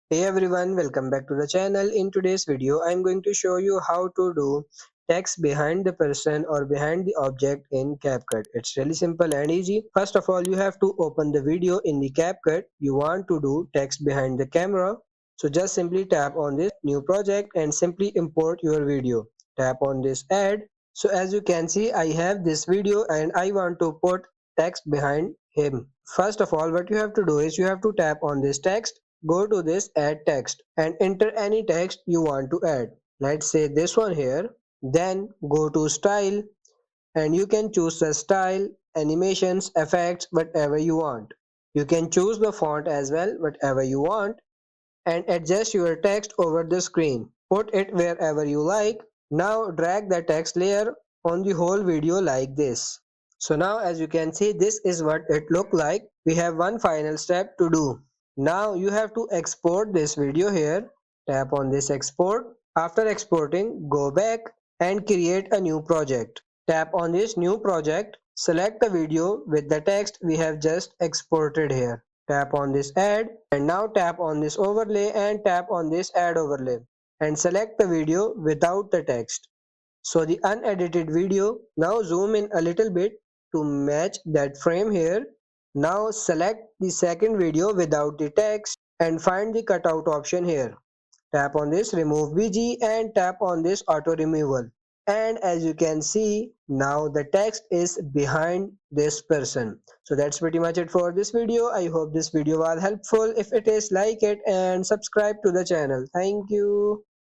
Hey everyone, welcome back to the channel. In today's video, I'm going to show you how to do text behind the person or behind the object in CapCut. It's really simple and easy. First of all, you have to open the video in the CapCut. You want to do text behind the camera. So just simply tap on this new project and simply import your video. Tap on this add. So as you can see, I have this video and I want to put text behind him. First of all, what you have to do is you have to tap on this text. Go to this add text and enter any text you want to add. Let's say this one here. Then go to style and you can choose the style, animations, effects, whatever you want. You can choose the font as well, whatever you want, and adjust your text over the screen. Put it wherever you like. Now drag the text layer on the whole video like this. So now as you can see, this is what it look like. We have one final step to do. Now you have to export this video here. Tap on this export. After exporting, go back and create a new project. Tap on this new project. Select the video with the text we have just exported here. Tap on this add and now tap on this overlay and tap on this add overlay and select the video without the text. So the unedited video. Now zoom in a little bit to match that frame here. Now select the second video without the text and find the cutout option here. Tap on this remove BG and tap on this auto removal. And as you can see, now the text is behind this person. So that's pretty much it for this video. I hope this video was helpful. If it is, like it and subscribe to the channel. Thank you.